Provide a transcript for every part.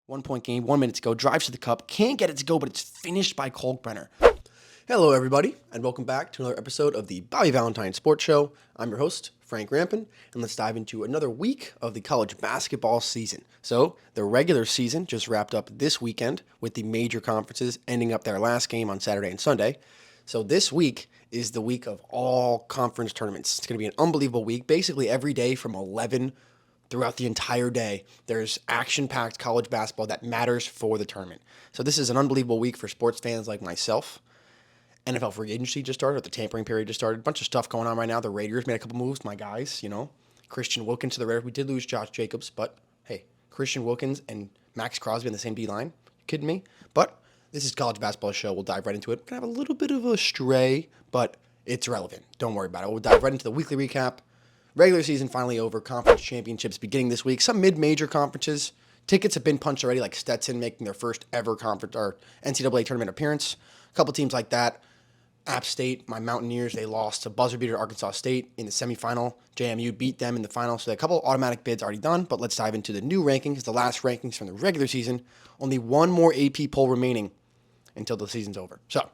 1 point game, 1 minute to go, drives to the cup, can't get it to go, but it's finished by Kalkbrenner. Hello, everybody, and welcome back to another episode of the Valentine Sports Show. I'm your host, Frank Rampin, and let's dive into another week of the college basketball season. So, the regular season just wrapped up this weekend with the major conferences ending up their last game on Saturday and Sunday. So, this week is the week of all conference tournaments. It's going to be an unbelievable week. Basically, every day from 11 throughout the entire day, there's action-packed college basketball that matters for the tournament. So, this is an unbelievable week for sports fans like myself. NFL free agency just started, or the tampering period just started. A bunch of stuff going on right now. The Raiders made a couple moves, my guys, Christian Wilkins to the Raiders. We did lose Josh Jacobs, but hey, Christian Wilkins and Max Crosby on the same D-line. You kidding me? But this is college basketball show. We'll dive right into it. We're going to have a little bit of a stray, but it's relevant. Don't worry about it. We'll dive right into the weekly recap. Regular season finally over. Conference championships beginning this week. Some mid-major conferences. Tickets have been punched already, like Stetson making their first ever conference or NCAA tournament appearance. A couple teams like that. App State, my Mountaineers, they lost to buzzer beater Arkansas State in the semifinal. JMU beat them in the final, so a couple automatic bids already done, but let's dive into the new rankings, the last rankings from the regular season. Only one more AP poll remaining until the season's over. So,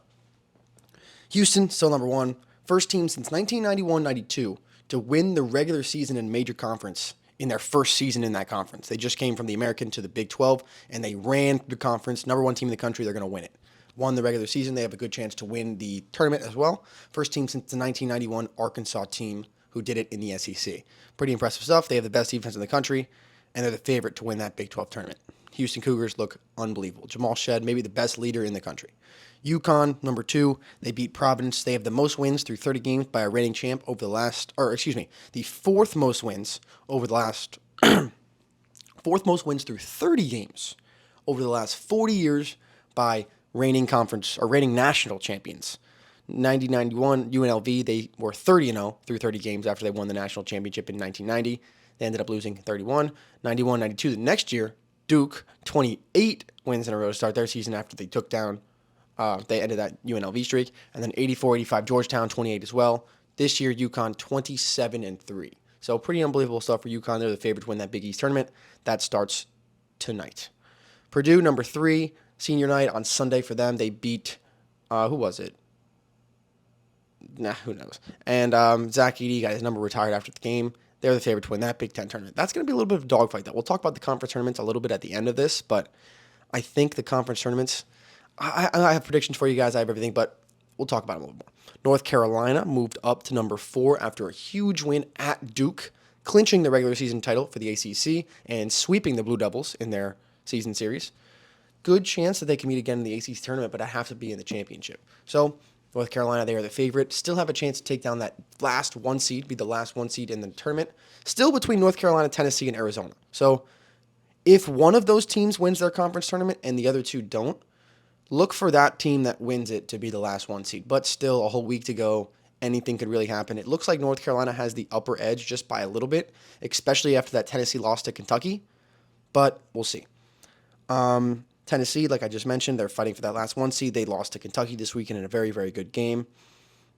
Houston, still number one. First team since 1991-92 to win the regular season in major conference in their first season in that conference. They just came from the American to the Big 12, and they ran the conference. Number one team in the country, they're going to win it. Won the regular season. They have a good chance to win the tournament as well. First team since the 1991 Arkansas team who did it in the SEC. Pretty impressive stuff. They have the best defense in the country, and they're the favorite to win that Big 12 tournament. Houston Cougars look unbelievable. Jamal Shedd, maybe the best leader in the country. UConn, number two. They beat Providence. They have the most wins through 30 games by a reigning champ over the fourth most wins over the last, fourth most wins through 30 games over the last 40 years by reigning conference or reigning national champions. 90-91 UNLV, they were 30-0 through 30 games after they won the national championship in 1990. They ended up losing 31. 91-92 the next year, Duke, 28 wins in a row to start their season after they took down, they ended that UNLV streak. And then 84-85 Georgetown, 28 as well. This year, UConn, 27-3. So pretty unbelievable stuff for UConn. They're the favorite to win that Big East tournament. That starts tonight. Purdue, number three. Senior night on Sunday for them. They beat, who was it? Who knows? And Zach Edey got his number retired after the game. They're the favorite to win that Big Ten tournament. That's going to be a little bit of a dogfight, though. We'll talk about the conference tournaments a little bit at the end of this, but I think the conference tournaments, I have predictions for you guys. I have everything, but we'll talk about them a little more. North Carolina moved up to number 4 after a huge win at Duke, clinching the regular season title for the ACC and sweeping the Blue Devils in their season series. Good chance that they can meet again in the ACC tournament, but I have to be in the championship. So, North Carolina, they are the favorite. Still have a chance to take down that last one seed, be the last one seed in the tournament. Still between North Carolina, Tennessee, and Arizona. So, if one of those teams wins their conference tournament and the other two don't, look for that team that wins it to be the last one seed. But still, a whole week to go. Anything could really happen. It looks like North Carolina has the upper edge just by a little bit, especially after that Tennessee loss to Kentucky. But we'll see. Tennessee, like I just mentioned, they're fighting for that last one seed. They lost to Kentucky this weekend in a very, very good game.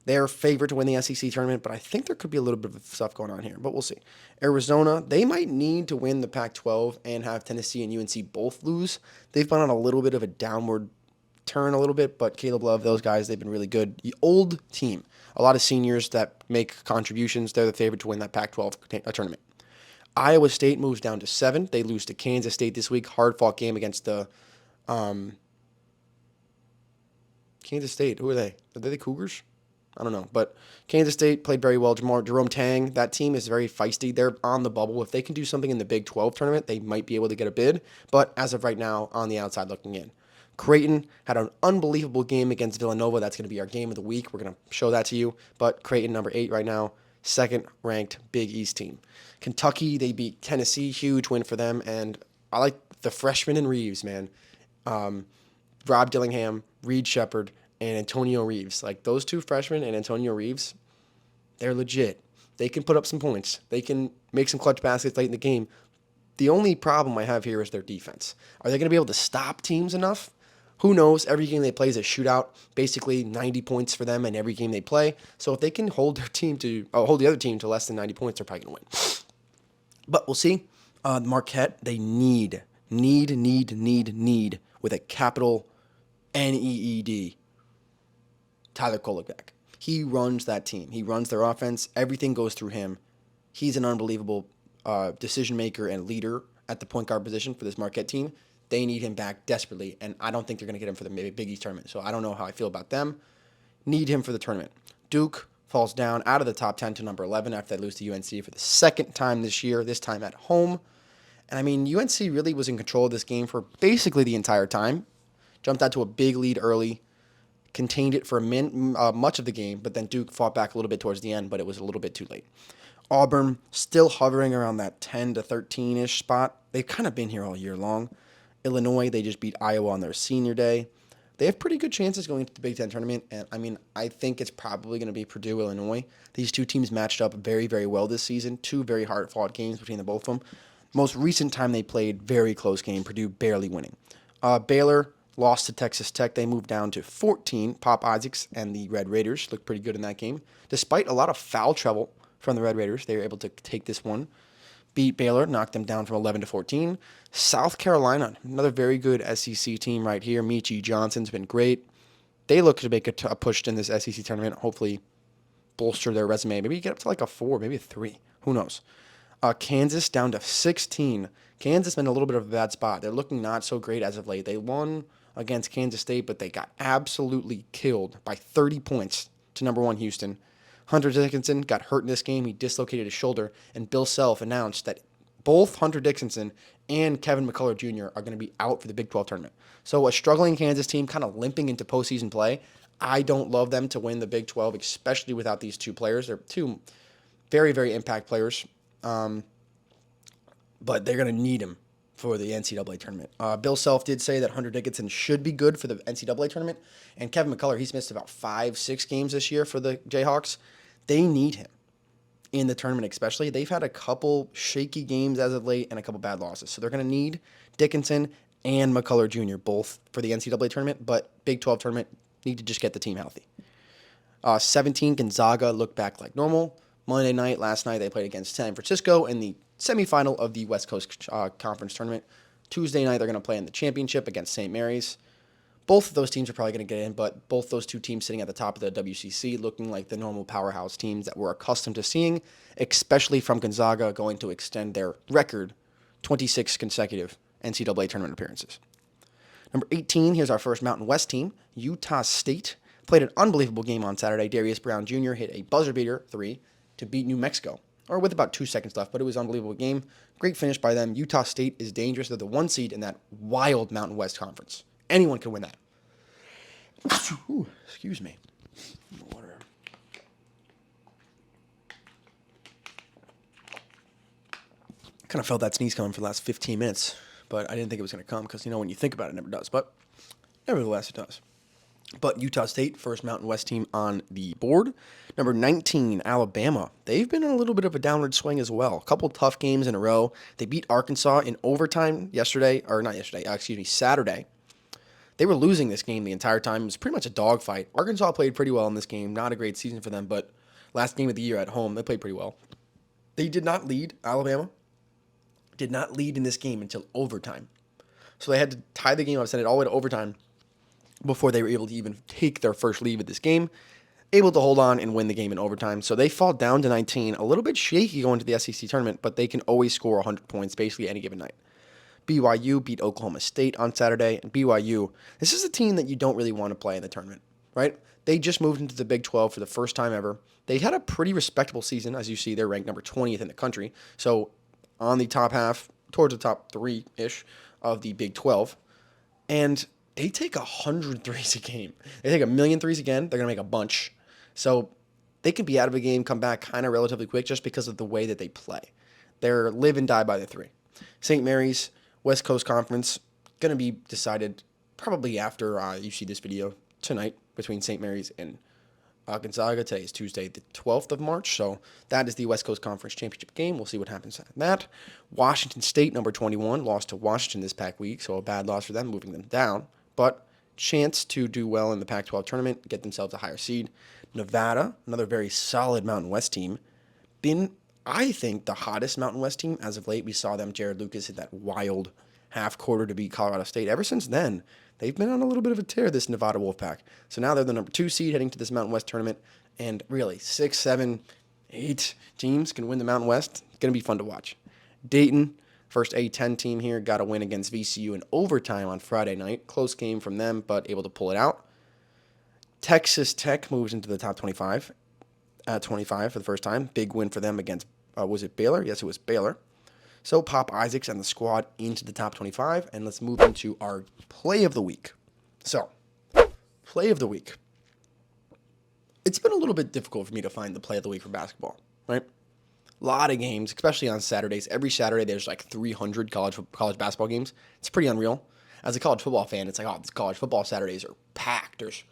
They're favored to win the SEC tournament, but I think there could be a little bit of stuff going on here, but we'll see. Arizona, they might need to win the Pac-12 and have Tennessee and UNC both lose. They've been on a little bit of a downward turn a little bit, but Caleb Love, those guys, they've been really good. The old team, a lot of seniors that make contributions, they're the favorite to win that Pac-12 tournament. Iowa State moves down to 7. They lose to Kansas State this week. Hard-fought game against the Kansas State. Who are they? Are they the Cougars? I don't know. But Kansas State played very well. Jerome Tang, that team is very feisty. They're on the bubble. If they can do something in the Big 12 tournament, they might be able to get a bid. But as of right now, on the outside looking in. Creighton had an unbelievable game against Villanova. That's going to be our game of the week. We're going to show that to you. But Creighton, number 8 right now. Second-ranked Big East team. Kentucky, they beat Tennessee. Huge win for them. And I like the freshman in Reeves, man. Rob Dillingham, Reed Shepard, and Antonio Reeves. Like, those two freshmen and Antonio Reeves, they're legit. They can put up some points. They can make some clutch baskets late in the game. The only problem I have here is their defense. Are they going to be able to stop teams enough? Who knows? Every game they play is a shootout. Basically, 90 points for them in every game they play. So if they can hold the other team to less than 90 points, they're probably going to win. But we'll see. Marquette, they need Need with a capital Need. Tyler Kolek back. He runs that team. He runs their offense. Everything goes through him. He's an unbelievable decision maker and leader at the point guard position for this Marquette team. They need him back desperately, and I don't think they're going to get him for the Big East tournament. So I don't know how I feel about them. Need him for the tournament. Duke falls down out of the top 10 to number 11 after they lose to UNC for the second time this year, this time at home. And I mean, UNC really was in control of this game for basically the entire time. Jumped out to a big lead early, contained it for much of the game, but then Duke fought back a little bit towards the end, but it was a little bit too late. Auburn still hovering around that 10 to 13-ish spot. They've kind of been here all year long. Illinois, they just beat Iowa on their senior day. They have pretty good chances going into the Big Ten tournament, and I mean, I think it's probably going to be Purdue, Illinois. These two teams matched up very, very well this season. Two very hard-fought games between the both of them. Most recent time they played, very close game, Purdue barely winning. Baylor lost to Texas Tech. They moved down to 14. Pop Isaacs and the Red Raiders looked pretty good in that game. Despite a lot of foul trouble from the Red Raiders, they were able to take this one. Beat Baylor, knocked them down from 11 to 14. South Carolina, another very good SEC team right here. Michi Johnson's been great. They look to make a push in this SEC tournament, hopefully bolster their resume. Maybe get up to like a 4, maybe a 3. Who knows? Kansas down to 16. Kansas been in a little bit of a bad spot. They're looking not so great as of late. They won against Kansas State, but they got absolutely killed by 30 points to number 1 Houston. Hunter Dickinson got hurt in this game. He dislocated his shoulder, and Bill Self announced that both Hunter Dickinson and Kevin McCullough Jr. are going to be out for the Big 12 tournament. So a struggling Kansas team kind of limping into postseason play. I don't love them to win the Big 12, especially without these two players. They're two very, very impact players, but they're going to need them for the NCAA tournament. Bill Self did say that Hunter Dickinson should be good for the NCAA tournament, and Kevin McCullough, he's missed about 5-6 games this year for the Jayhawks. They need him in the tournament especially. They've had a couple shaky games as of late and a couple bad losses. So they're going to need Dickinson and McCullough Jr. both for the NCAA tournament, but Big 12 tournament, need to just get the team healthy. 17, Gonzaga looked back like normal. Monday night, last night, they played against San Francisco in the semifinal of the West Coast Conference tournament. Tuesday night, they're going to play in the championship against St. Mary's. Both of those teams are probably going to get in, but both those two teams sitting at the top of the WCC looking like the normal powerhouse teams that we're accustomed to seeing, especially from Gonzaga going to extend their record 26 consecutive NCAA tournament appearances. Number 18, here's our first Mountain West team, Utah State. Played an unbelievable game on Saturday. Darius Brown Jr. hit a buzzer beater 3 to beat New Mexico, or with about 2 seconds left, but it was an unbelievable game. Great finish by them. Utah State is dangerous. They're the 1 seed in that wild Mountain West conference. Anyone can win that. Ooh, excuse me. Water. Kind of felt that sneeze coming for the last 15 minutes, but I didn't think it was going to come because, when you think about it, it never does. But nevertheless, it does. But Utah State, first Mountain West team on the board. Number 19, Alabama. They've been in a little bit of a downward swing as well. A couple tough games in a row. They beat Arkansas in overtime Saturday. They were losing this game the entire time. It was pretty much a dogfight. Arkansas played pretty well in this game. Not a great season for them, but last game of the year at home, they played pretty well. They did not lead, Alabama did not lead in this game until overtime. So they had to tie the game up, send it all the way to overtime before they were able to even take their first lead of this game. Able to hold on and win the game in overtime. So they fall down to 19. A little bit shaky going to the SEC tournament, but they can always score 100 points basically any given night. BYU beat Oklahoma State on Saturday, and BYU, this is a team that you don't really want to play in the tournament, right? They just moved into the Big 12 for the first time ever. They had a pretty respectable season. As you see, they're ranked number 20th in the country. So on the top half, towards the top 3-ish of the Big 12. And they take 100 threes a game. They take 1,000,000 threes again. They're going to make a bunch. So they can be out of a game, come back kind of relatively quick just because of the way that they play. They're live and die by the 3. St. Mary's, West Coast Conference, going to be decided probably after you see this video tonight between St. Mary's and Gonzaga. Today is Tuesday, the 12th of March, so that is the West Coast Conference Championship game. We'll see what happens at that. Washington State, number 21, lost to Washington this past week, so a bad loss for them, moving them down, but chance to do well in the Pac-12 tournament, get themselves a higher seed. Nevada, another very solid Mountain West team, been, I think, the hottest Mountain West team as of late. We saw them, Jared Lucas hit that wild half quarter to beat Colorado State. Ever since then, they've been on a little bit of a tear, this Nevada Wolfpack. So now they're the number 2 seed heading to this Mountain West tournament. And really, 6, 7, 8 teams can win the Mountain West. It's going to be fun to watch. Dayton, first A10 team here, got a win against VCU in overtime on Friday night. Close game from them, but able to pull it out. Texas Tech moves into the top 25 at 25 for the first time. Big win for them against, was it Baylor? Yes, it was Baylor. So Pop Isaacs and the squad into the top 25, and let's move into our play of the week. So, play of the week. It's been a little bit difficult for me to find the play of the week for basketball, right? A lot of games, especially on Saturdays. Every Saturday there's like 300 college basketball games. It's pretty unreal. As a college football fan, it's like, oh, college football Saturdays are packed. There's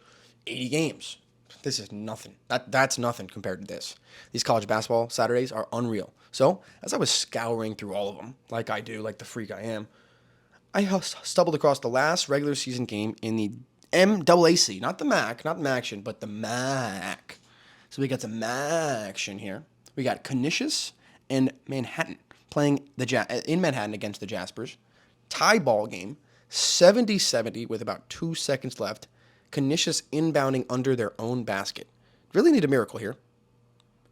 80 games. This is nothing. That's nothing compared to this. These college basketball Saturdays are unreal. So, as I was scouring through all of them, like I do, like the freak I am, I stumbled across the last regular season game in the MAAC, not the MAC, not MACtion, but the MAC. So we got some MACtion here. We got Canisius and Manhattan playing in Manhattan against the Jaspers. Tie ball game, 70-70 with about 2 seconds left. Canisius inbounding under their own basket. Really need a miracle here.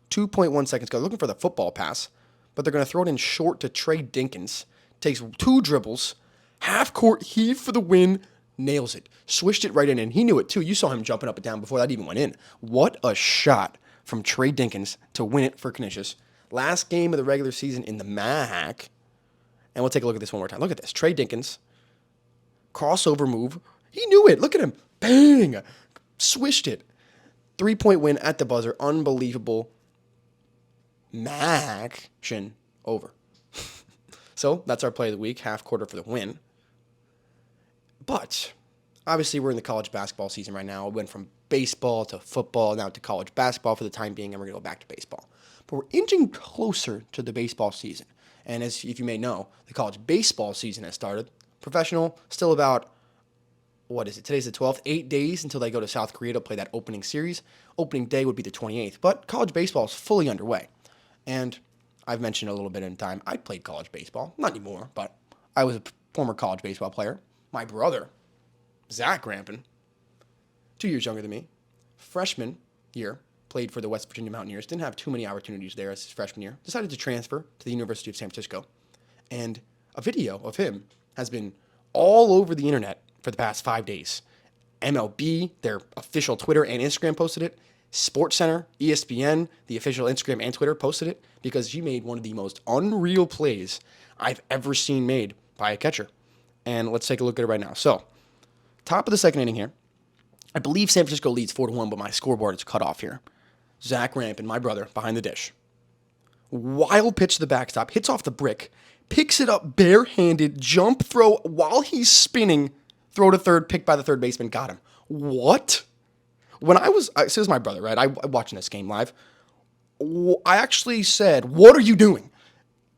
2.1 seconds go. Looking for the football pass, but they're going to throw it in short to Trey Dinkins. Takes 2 dribbles. Half court heave for the win. Nails it. Swished it right in, and he knew it too. You saw him jumping up and down before that even went in. What a shot from Trey Dinkins to win it for Canisius. Last game of the regular season in the MAC. And we'll take a look at this one more time. Look at this. Trey Dinkins. Crossover move. He knew it. Look at him. Bang! Swished it. 3-point win at the buzzer. Unbelievable. MACtion over. So that's our play of the week. Half quarter for the win. But obviously we're in the college basketball season right now. We went from baseball to football, now to college basketball for the time being, and we're going to go back to baseball. But we're inching closer to the baseball season. And as if you may know, the college baseball season has started. Professional, still about, what is it? Today's the 12th. 8 days until they go to South Korea to play that opening series. Opening day would be the 28th. But college baseball is fully underway. And I've mentioned a little bit in time, I played college baseball. Not anymore, but I was a former college baseball player. My brother, Zach Rampin, 2 years younger than me, freshman year, played for the West Virginia Mountaineers. Didn't have too many opportunities there as his freshman year. Decided to transfer to the University of San Francisco. And a video of him has been all over the internet for the past 5 days. MLB, their official Twitter and Instagram posted it. SportsCenter, ESPN, the official Instagram and Twitter posted it because he made one of the most unreal plays I've ever seen made by a catcher. And let's take a look at it right now. So, top of the second inning here. I believe San Francisco leads 4-1, but my scoreboard is cut off here. Zach Rampin, my brother, behind the dish. Wild pitch to the backstop, hits off the brick, picks it up barehanded, jump throw while he's spinning, throw to third, picked by the third baseman, got him. What? When this is my brother, right? I'm watching this game live. I actually said, "What are you doing?"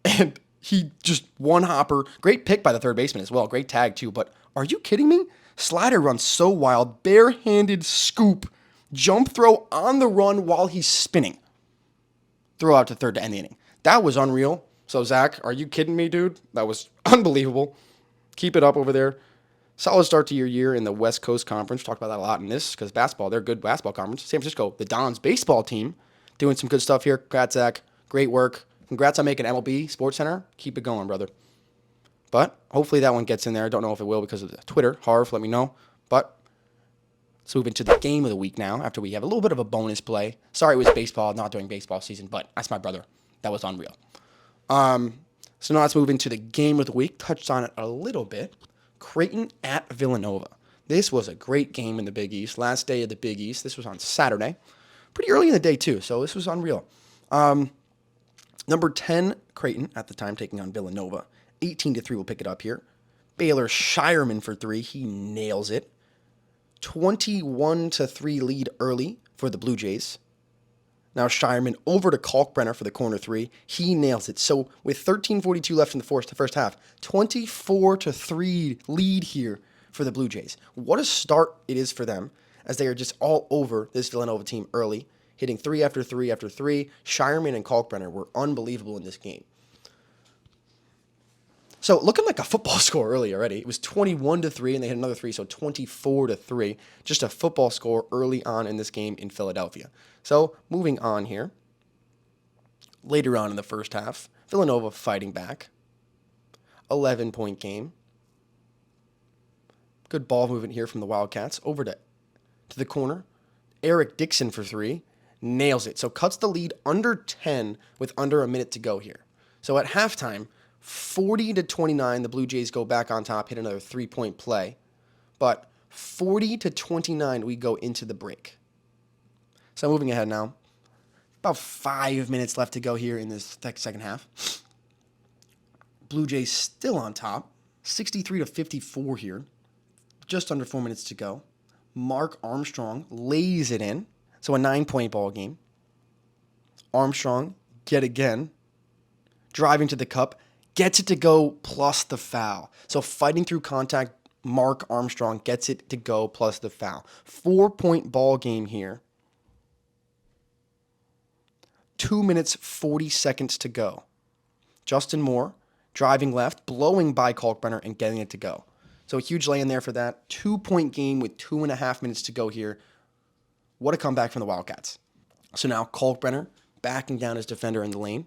And he just one hopper. Great pick by the third baseman as well. Great tag too. But are you kidding me? Slider runs so wild. Barehanded scoop. Jump throw on the run while he's spinning. Throw out to third to end the inning. That was unreal. So Zach, are you kidding me, dude? That was unbelievable. Keep it up over there. Solid start to your year in the West Coast Conference. Talked about that a lot in this because basketball, they're a good basketball conference. San Francisco, the Dons baseball team, doing some good stuff here. Congrats, Zach. Great work. Congrats on making MLB Sports Center. Keep it going, brother. But hopefully that one gets in there. I don't know if it will because of the Twitter. Harv, let me know. But let's move into the game of the week now after we have a little bit of a bonus play. Sorry it was baseball, not during baseball season, but that's my brother. That was unreal. So now let's move into the game of the week. Touched on it a little bit. Creighton at Villanova. This was a great game in the Big East. Last day of the Big East. This was on Saturday. Pretty early in the day, too, so this was unreal. Number 10, Creighton, at the time, taking on Villanova. 18-3 will pick it up here. Baylor Shireman for 3. He nails it. 21-3 lead early for the Blue Jays. Now Shireman over to Kalkbrenner for the corner 3. He nails it. So with 13:42 left in the first half, 24-3 lead here for the Blue Jays. What a start it is for them as they are just all over this Villanova team early, hitting 3 after 3 after 3. Shireman and Kalkbrenner were unbelievable in this game. So looking like a football score early already. It was 21-3, and they had another three, so 24-3. Just a football score early on in this game in Philadelphia. So moving on here. Later on in the first half, Villanova fighting back. 11-point game. Good ball movement here from the Wildcats. Over to the corner. Eric Dixon for three. Nails it. So cuts the lead under 10 with under a minute to go here. So at halftime, 40-29, the Blue Jays go back on top, hit another 3-point play. But 40-29, we go into the break. So moving ahead now. About 5 minutes left to go here in this second half. Blue Jays still on top. 63-54 here. Just under 4 minutes to go. Mark Armstrong lays it in. So a 9-point ball game. Armstrong, yet again, driving to the cup, gets it to go plus the foul. So fighting through contact, Mark Armstrong gets it to go plus the foul. 4-point ball game here. 2 minutes, 40 seconds to go. Justin Moore driving left, blowing by Kalkbrenner and getting it to go. So a huge lay in there for that. 2-point game with 2.5 minutes to go here. What a comeback from the Wildcats. So now Kalkbrenner backing down his defender in the lane.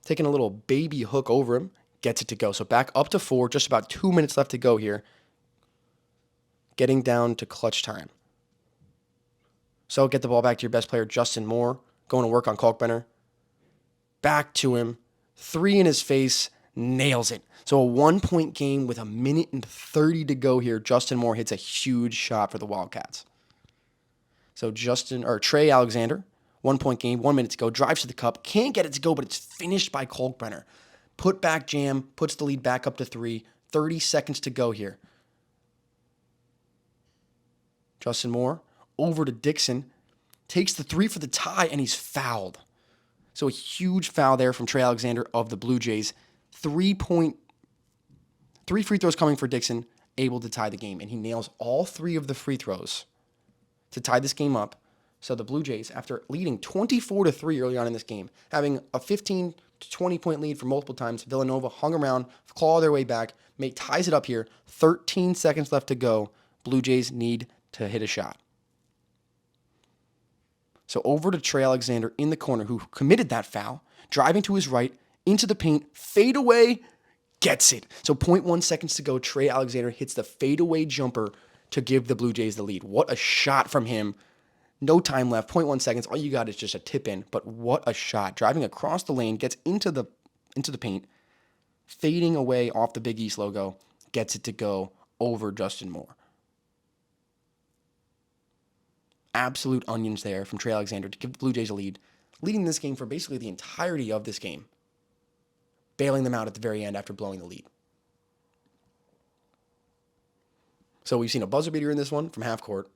Taking a little baby hook over him. Gets it to go. So back up to 4. Just about 2 minutes left to go here. Getting down to clutch time. So get the ball back to your best player, Justin Moore. Going to work on Kalkbrenner. Back to him. 3 in his face. Nails it. So a 1-point game with 1:30 to go here. Justin Moore hits a huge shot for the Wildcats. So Trey Alexander, 1-point game, 1 minute to go, drives to the cup, can't get it to go, but it's finished by Kalkbrenner. Put back jam, puts the lead back up to 3. 30 seconds to go here. Justin Moore over to Dixon, takes the 3 for the tie, and he's fouled. So a huge foul there from Trey Alexander of the Blue Jays. 3 free throws coming for Dixon, able to tie the game. And he nails all 3 of the free throws to tie this game up. So the Blue Jays, after leading 24-3 early on in this game, having a 15 to 20-point lead for multiple times, Villanova hung around, claw their way back, ties it up here. 13 seconds left to go. Blue Jays need to hit a shot. So over to Trey Alexander in the corner, who committed that foul, driving to his right, into the paint, fade away, gets it. So 0.1 seconds to go, Trey Alexander hits the fadeaway jumper to give the Blue Jays the lead. What a shot from him. No time left, 0.1 seconds. All you got is just a tip in, but what a shot. Driving across the lane, gets into the paint, fading away off the Big East logo, gets it to go over Justin Moore. Absolute onions there from Trey Alexander to give the Blue Jays a lead, leading this game for basically the entirety of this game, bailing them out at the very end after blowing the lead. So we've seen a buzzer beater in this one from half court,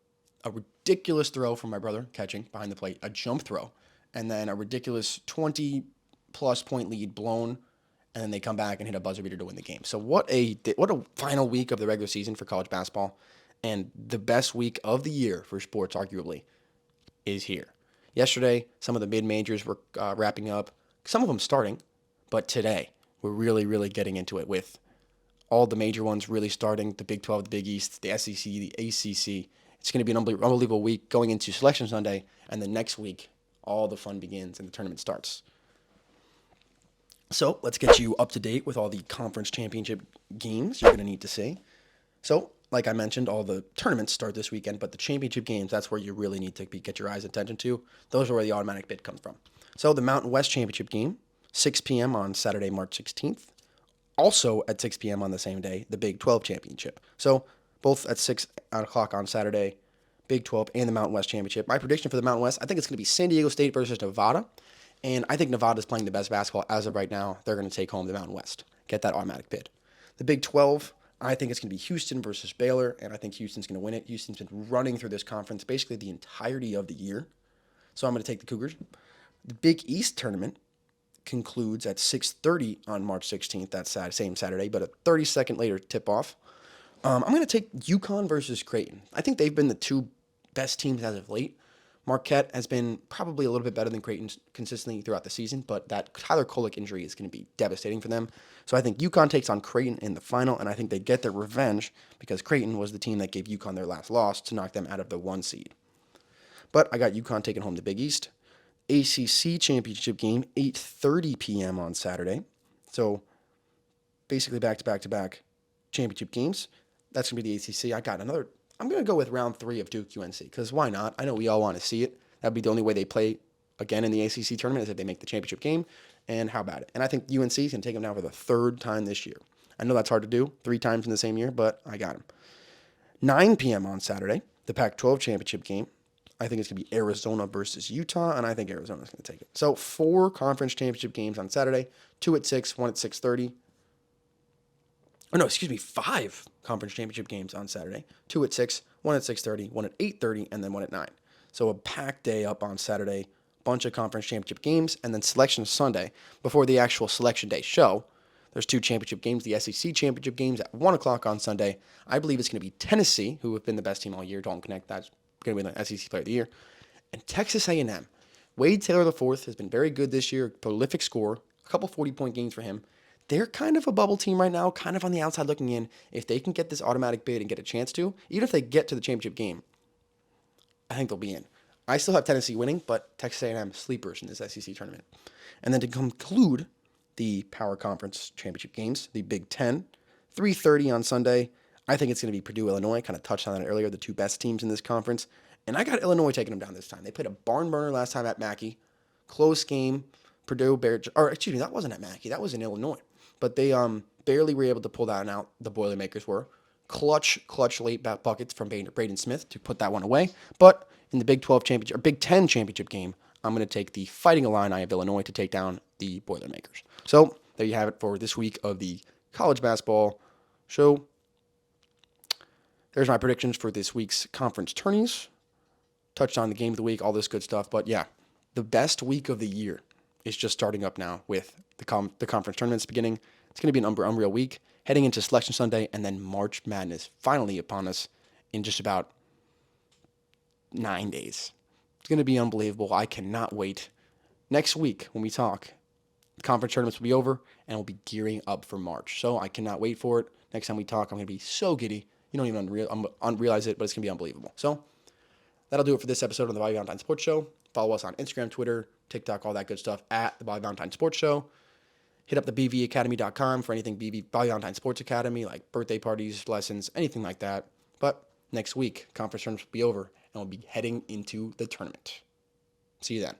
a ridiculous throw from my brother catching behind the plate, a jump throw, and then a ridiculous 20-plus point lead blown, and then they come back and hit a buzzer beater to win the game. So what a final week of the regular season for college basketball, and the best week of the year for sports, arguably, is here. Yesterday, some of the mid-majors were wrapping up, some of them starting, but today we're really, really getting into it with all the major ones really starting, the Big 12, the Big East, the SEC, the ACC. It's going to be an unbelievable week going into Selection Sunday, and the next week, all the fun begins and the tournament starts. So let's get you up to date with all the conference championship games you're going to need to see. So, like I mentioned, all the tournaments start this weekend, but the championship games, that's where you really need to get your eyes' attention to. Those are where the automatic bid comes from. So the Mountain West Championship game, 6 p.m. on Saturday, March 16th. Also at 6 p.m. on the same day, the Big 12 Championship. So both at 6 o'clock on Saturday, Big 12 and the Mountain West Championship. My prediction for the Mountain West, I think it's going to be San Diego State versus Nevada. And I think Nevada's playing the best basketball as of right now. They're going to take home the Mountain West, get that automatic bid. The Big 12, I think it's going to be Houston versus Baylor, and I think Houston's going to win it. Houston's been running through this conference basically the entirety of the year. So I'm going to take the Cougars. The Big East tournament concludes at 6:30 on March 16th, that same Saturday, but a 30-second later tip-off. I'm going to take UConn versus Creighton. I think they've been the two best teams as of late, Marquette has been probably a little bit better than Creighton consistently throughout the season, but that Tyler Kolek injury is going to be devastating for them. So I think UConn takes on Creighton in the final, and I think they get their revenge because Creighton was the team that gave UConn their last loss to knock them out of the 1 seed. But I got UConn taking home the Big East. ACC championship game, 8:30 p.m. on Saturday. So basically back-to-back-to-back championship games. That's going to be the ACC. I'm going to go with round 3 of Duke UNC because why not? I know we all want to see it. That'd be the only way they play again in the ACC tournament is if they make the championship game. And how about it? And I think UNC is going to take them down for the 3rd time this year. I know that's hard to do, 3 times in the same year, but I got them. 9 p.m. on Saturday, the Pac-12 championship game. I think it's going to be Arizona versus Utah, and I think Arizona's going to take it. So 4 conference championship games on Saturday, 2 at 6, 1 at 6:30. Oh, no, excuse me, 5 conference championship games on Saturday, 2 at 6, 1 at 6:30, 1 at 8:30, and then 1 at 9. So a packed day up on Saturday, bunch of conference championship games, and then selection Sunday before the actual selection day show. There's 2 championship games, the SEC championship games at 1 o'clock on Sunday. I believe it's going to be Tennessee, who have been the best team all year. Dalton Connect, that's going to be the SEC Player of the Year. And Texas A&M. Wade Taylor IV has been very good this year, prolific scorer, a couple 40-point games for him. They're kind of a bubble team right now, kind of on the outside looking in. If they can get this automatic bid and get a chance to, even if they get to the championship game, I think they'll be in. I still have Tennessee winning, but Texas A&M sleepers in this SEC tournament. And then to conclude the Power Conference championship games, the Big Ten, 3:30 on Sunday. I think it's going to be Purdue, Illinois. Kind of touched on that earlier, the 2 best teams in this conference. And I got Illinois taking them down this time. They played a barn burner last time at Mackey. Close game. Purdue, that wasn't at Mackey. That was in Illinois. But they barely were able to pull that out. The Boilermakers were. Clutch late buckets from Braden Smith to put that one away. But in the Big 12 championship, or Big 10 championship game, I'm going to take the Fighting Illini of Illinois to take down the Boilermakers. So there you have it for this week of the college basketball show. There's my predictions for this week's conference tourneys. Touched on the game of the week, all this good stuff. But yeah, the best week of the year is just starting up now with the conference tournaments beginning. It's going to be an unreal week, heading into Selection Sunday, and then March Madness finally upon us in just about 9 days. It's going to be unbelievable. I cannot wait. Next week, when we talk, the conference tournaments will be over, and we'll be gearing up for March. So I cannot wait for it. Next time we talk, I'm going to be so giddy. You don't even realize it, but it's going to be unbelievable. So that'll do it for this episode of the Bobby Valentine Sports Show. Follow us on Instagram, Twitter, TikTok, all that good stuff at the Bobby Valentine Sports Show. Hit up the bvacademy.com for anything Bobby Valentine Sports Academy, like birthday parties, lessons, anything like that. But next week, conference tournaments will be over, and we'll be heading into the tournament. See you then.